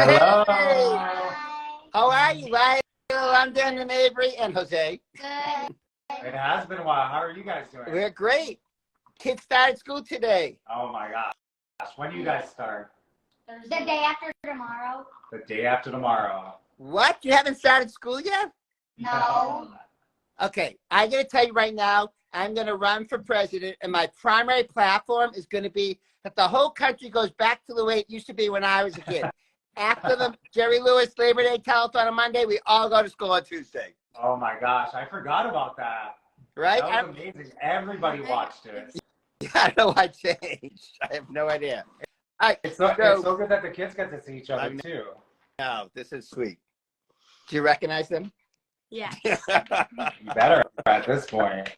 Hello. How are you, Lyle, London, and Avery, and Jose? Good. It has been a while. How are you guys doing? We're great. Kids started school today. Oh my gosh. When do you guys start? The day after tomorrow. The day after tomorrow. What? You haven't started school yet? No. Okay, I'm going to tell you right now, I'm going to run for president, and my primary platform is going to be that the whole country goes back to the way it used to be when I was a kid. After the Jerry Lewis Labor Day telethon on Monday, we all go to school on Tuesday. Oh my gosh. I forgot about that. Right? That was amazing. Everybody watched it. I don't know why changed. I have no idea. All right, It's so good that the kids get to see each other too. No, this is sweet. Do you recognize them? Yeah. You better at this point.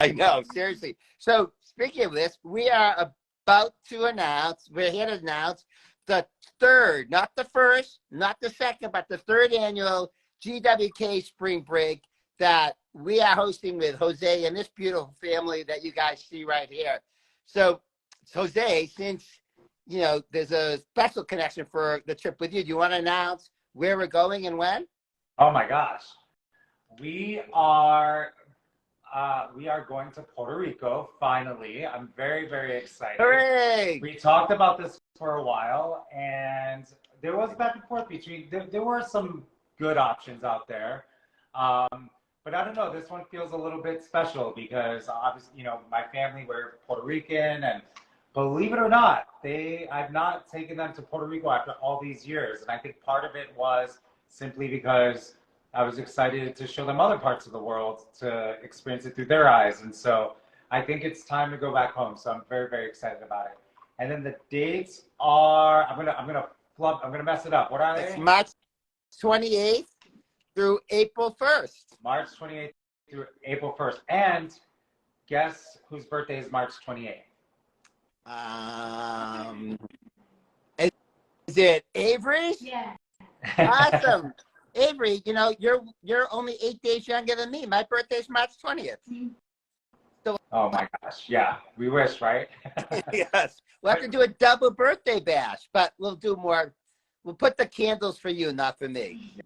I know, seriously. So speaking of this, we are about to announce, we're here to announce the third, not the first, not the second, but the third annual GWK Spring Break that we are hosting with Jose and this beautiful family that you guys see right here. So Jose, since you know there's a special connection for the trip with you, do you want to announce where we're going and when? Oh my gosh. We are going to Puerto Rico finally. I'm very, very excited. Hooray! We talked about this for a while, and there was back and forth between. There were some good options out there, but I don't know. This one feels a little bit special because obviously, my family were Puerto Rican, and believe it or not, I've not taken them to Puerto Rico after all these years, and I think part of it was simply because I was excited to show them other parts of the world, to experience it through their eyes. And so I think it's time to go back home. So I'm very, very excited about it. And then the dates are, I'm gonna mess it up. What are they? It's March 28th through April 1st. March 28th through April 1st. And guess whose birthday is March 28th? Is it Avery's? Yeah. Awesome. Avery, you're only 8 days younger than me. My birthday's March 20th. So, oh my gosh. Yeah. We wish, right? yes. We'll have to do a double birthday bash, but we'll do more. We'll put the candles for you, not for me.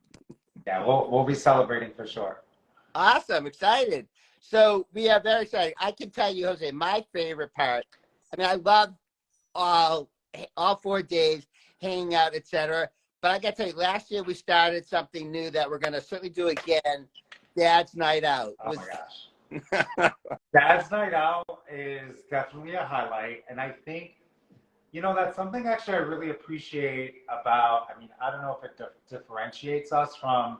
Yeah, we'll be celebrating for sure. Awesome. Excited. So we are very excited. I can tell you, Jose, my favorite part, I love all 4 days, hanging out, etc. But I got to tell you, last year we started something new that we're going to certainly do again. Dad's Night Out. Oh my gosh. Dad's Night Out is definitely a highlight. And I think, that's something actually I really appreciate about, I don't know if it differentiates us from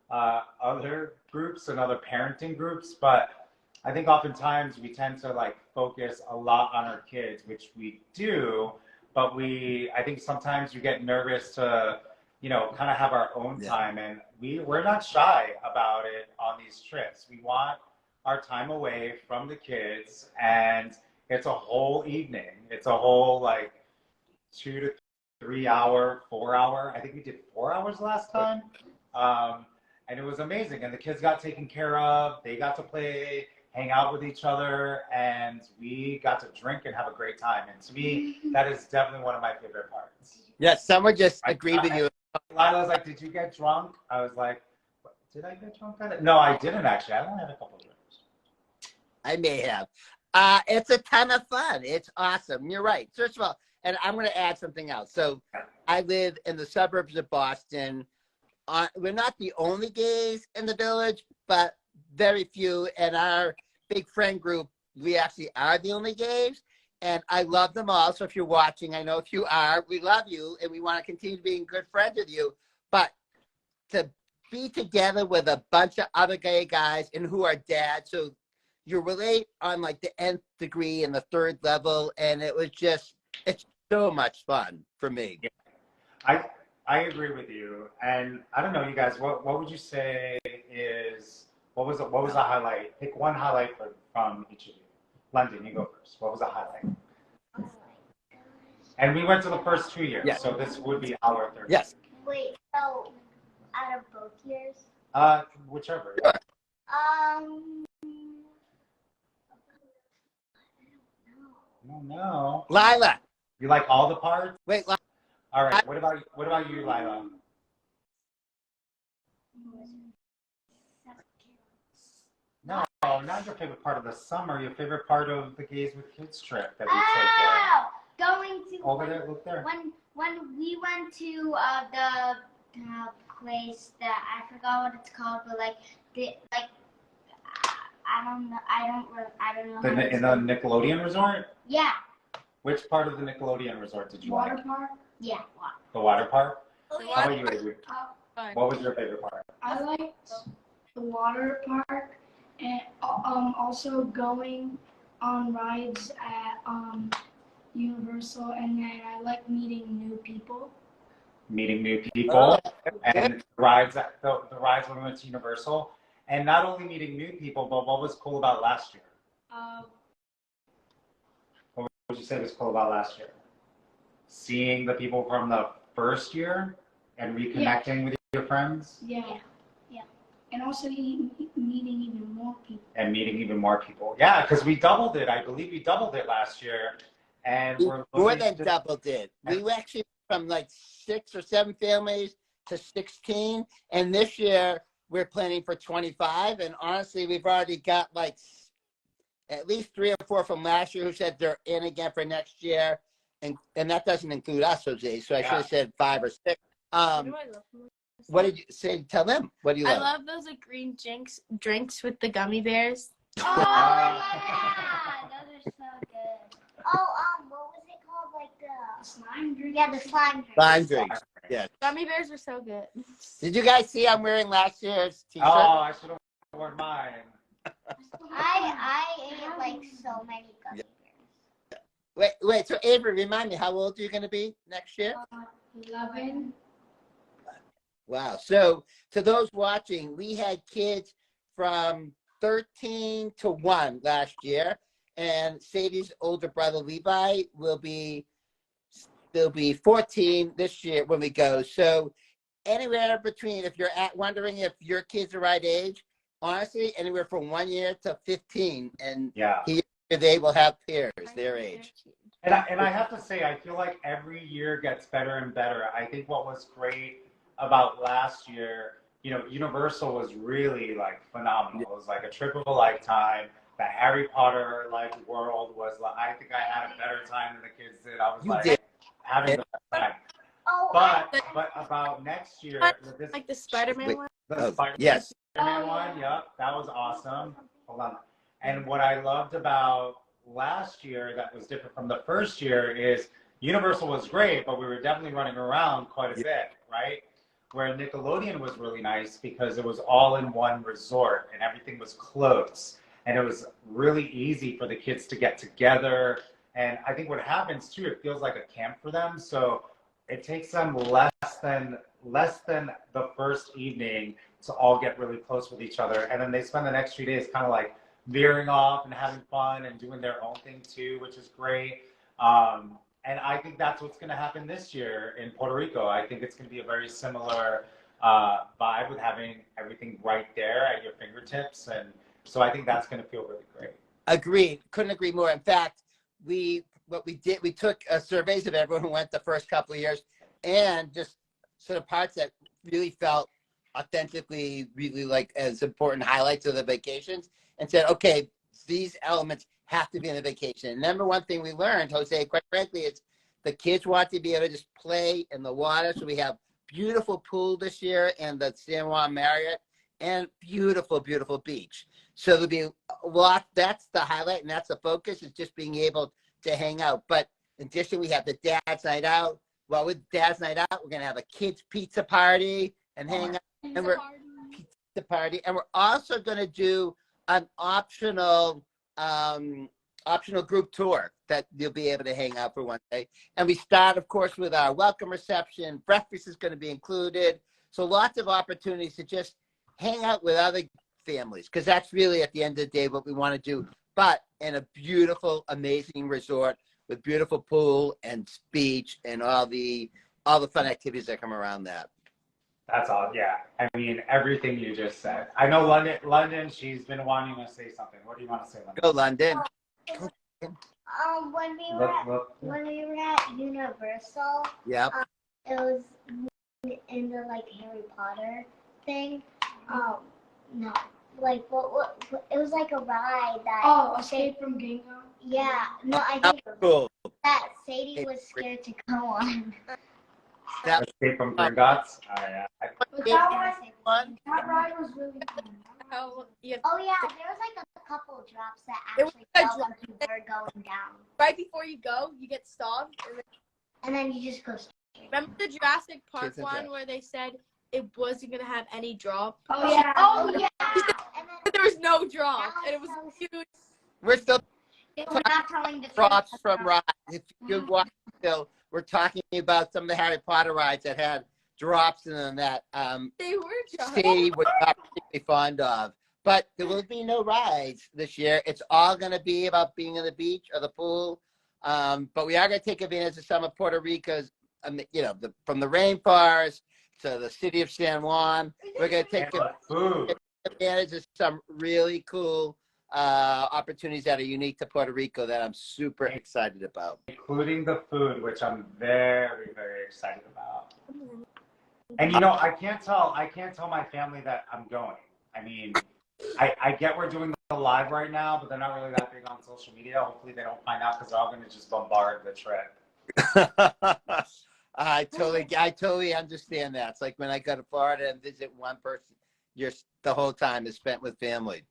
other groups and other parenting groups, but I think oftentimes we tend to focus a lot on our kids, which we do. But I think sometimes we get nervous to, kind of have our own time. And we're not shy about it on these trips. We want our time away from the kids. And it's a whole evening. It's a whole 2 to 3 hour, 4 hour. I think we did 4 hours last time. And it was amazing. And the kids got taken care of. They got to play, hang out with each other, and we got to drink and have a great time. And to me, that is definitely one of my favorite parts. Yes, someone just agreed with you. Lila was like, did you get drunk? I was like, did I get drunk? No, I didn't actually. I only had a couple of drinks. I may have. It's a ton of fun. It's awesome. You're right. First of all, and I'm going to add something else. So I live in the suburbs of Boston. We're not the only gays in the village, but very few. And our big friend group, we actually are the only gays. And I love them all. So if you're watching, I know if you are, we love you. And we want to continue being good friends with you. But to be together with a bunch of other gay guys and who are dads, so you relate on the nth degree and the third level. And it's so much fun for me. Yeah. I agree with you. And I don't know, you guys, what would you say is, what was a highlight? Pick one highlight from each of you. London, you go first. What was a highlight? And we went to the first 2 years, so this would be our third. Yes. Wait, so out of both years? Whichever. Sure. I don't know. Lila. You like all the parts? Wait, All right. What about you, Lila? No, not your favorite part of the summer. Your favorite part of the Gays with Kids trip that we Oh, going to over there. Look there. When we went to the place that I forgot what it's called, but like I don't know. I don't know. In the Nickelodeon resort? Yeah. Which part of the Nickelodeon resort did you like? Water park? Yeah. The water park? The How about you, Avery? What was your favorite part? I liked the water park and also going on rides at Universal, and then I like meeting new people. Meeting new people and the rides when we went to Universal. And not only meeting new people, but what was cool about last year? What would you say was cool about last year? Seeing the people from the first year and reconnecting with your friends? Yeah. And also meeting even more people. And meeting even more people. Yeah, because we doubled it. I believe we doubled it last year. And we're more than doubled it. We actually from like 6 or 7 families to 16. And this year we're planning for 25. And honestly, we've already got like at least 3 or 4 from last year who said they're in again for next year. And that doesn't include us, Jose. So I should have said 5 or 6. What did you say? Tell them. What do you love? I love those like green drinks with the gummy bears. Oh yeah, those are so good. Oh, what was it called? Like the Slime drink? Yeah, the slime drink. Slime drinks. Yeah. Gummy bears are so good. Did you guys see I'm wearing last year's t-shirt? Oh, I should have worn mine. I ate like so many gummy bears. Wait. So Avery, remind me, how old are you going to be next year? 11. Wow. So to those watching, we had kids from 13 to 1 last year, and Sadie's older brother Levi will be 14 this year when we go. So anywhere between, if you're wondering if your kids are right age, honestly, anywhere from 1 year to 15, and they will have peers their age. And I have to say, I feel like every year gets better and better. I think what was great about last year, Universal was really like phenomenal. It was like a trip of a lifetime. The Harry Potter world was like, I think I had a better time than the kids did. I was having the best time. But about next year, like the Spider-Man one. The Spider-Man one, yep, that was awesome. Hold on. And what I loved about last year that was different from the first year is Universal was great, but we were definitely running around quite a bit, right? Where Nickelodeon was really nice because it was all in one resort and everything was close. And it was really easy for the kids to get together. And I think what happens too, it feels like a camp for them. So it takes them less than the first evening to all get really close with each other. And then they spend the next few days kind of like veering off and having fun and doing their own thing too, which is great. And I think that's what's going to happen this year in Puerto Rico. I think it's going to be a very similar vibe with having everything right there at your fingertips. And so I think that's going to feel really great. Agreed. Couldn't agree more. In fact, we took surveys of everyone who went the first couple of years and just sort of parts that really felt authentically really like as important highlights of the vacations and said, okay, these elements have to be in the vacation. And number one thing we learned, Jose, quite frankly, is the kids want to be able to just play in the water. So we have beautiful pool this year and the San Juan Marriott and beautiful, beautiful beach. So there'll be a lot. That's the highlight and that's the focus, is just being able to hang out. But in addition, we have the Dad's Night Out. Well, with Dad's Night Out, we're going to have a kids pizza party and hang out. And pizza party. And we're also going to do an optional group tour that you'll be able to hang out for one day. And we start, of course, with our welcome reception. Breakfast is going to be included. So lots of opportunities to just hang out with other families, because that's really at the end of the day what we want to do, but in a beautiful, amazing resort with beautiful pool and beach and all the fun activities that come around that. That's all. Yeah. I mean, everything you just said. I know London, she's been wanting to say something. What do you want to say, London? Go, London. When we were at Universal, Yep. it was in the like Harry Potter thing. No, like what it was like a ride that. Oh, Escape from Gingham. Yeah, no, I think Cool. that Sadie was scared to go on. Escape from Gringotts. But Yeah. that ride was really fun. Oh, yeah. Oh yeah, there was like a couple drops that It was actually a felt drop. like you were going down, Right before you go, you get stalled. and then you just go straight. Remember the Jurassic Park Kids and one Jack. where they said it wasn't gonna have any drop? Oh yeah. Oh yeah, and then There was no drop, That and it was was so huge. We're still we're not telling the drops truth. from rides. If you watch still, we're talking about some of the Harry Potter rides that had drops in them that They were drops. Sadie was not particularly fond of. But there will be no rides this year. It's all going to be about being on the beach or the pool. But we are going to take advantage of some of Puerto Rico's, from the rainforest to the city of San Juan. We're going to take advantage of some really cool opportunities that are unique to Puerto Rico that I'm super excited about. Including the food, which I'm very, very excited about. And I can't tell my family that I'm going. I mean, I get we're doing the live right now, but they're not really that big on social media. Hopefully they don't find out because they're all going to just bombard the trip. I totally understand that. It's like when I go to Florida and visit one person, the whole time is spent with family.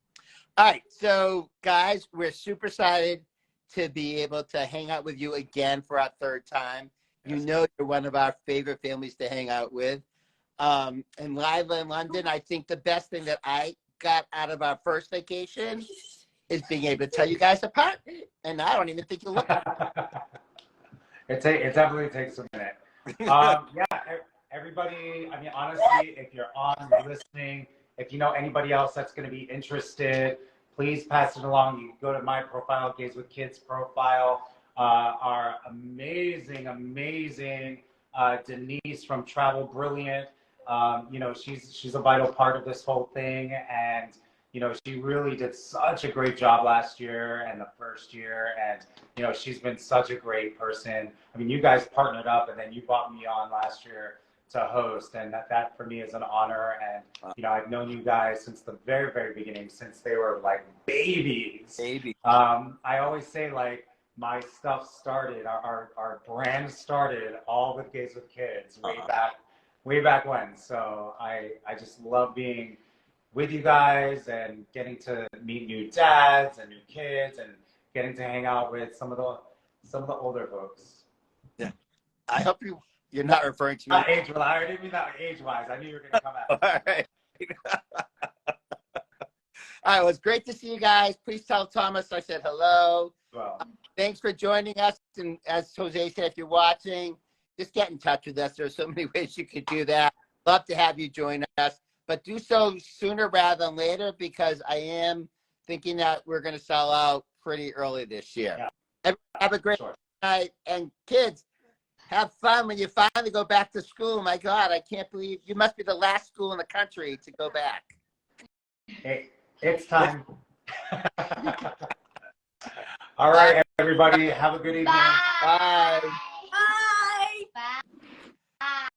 All right, so guys, we're super excited to be able to hang out with you again for our third time. You know you're one of our favorite families to hang out with. And live in London, I think the best thing that I got out of our first vacation is being able to tell you guys apart. And I don't even think you look. It definitely takes a minute. Everybody, I mean, honestly, if you're on, you're listening, if you know anybody else that's going to be interested, please pass it along. You can go to my profile, Gays with Kids profile. Our amazing Denise from Travel Brilliant. She's a vital part of this whole thing, and she really did such a great job last year and the first year, and she's been such a great person. I mean, you guys partnered up, and then you brought me on last year to host, and that for me is an honor. And I've known you guys since the very, very beginning, since they were like babies. I always say, like, my stuff started, our brand started all with Gays with Kids way back when. So I just love being with you guys and getting to meet new dads and new kids and getting to hang out with some of the older folks. Yeah, I hope you're not referring to me. Not age-wise. I didn't mean that age-wise. I knew you were going to come at me. All right. All right, well, it's great to see you guys. Please tell Thomas I said hello. Well, Thanks for joining us. And as Jose said, if you're watching, just get in touch with us. There's so many ways you could do that. Love to have you join us, but do so sooner rather than later, because I am thinking that we're going to sell out pretty early this year. Yeah. Have a great night. And kids, have fun when you finally go back to school. My God, I can't believe you must be the last school in the country to go back. Hey, it's time. All right, everybody. Have a good evening. Bye. Bye.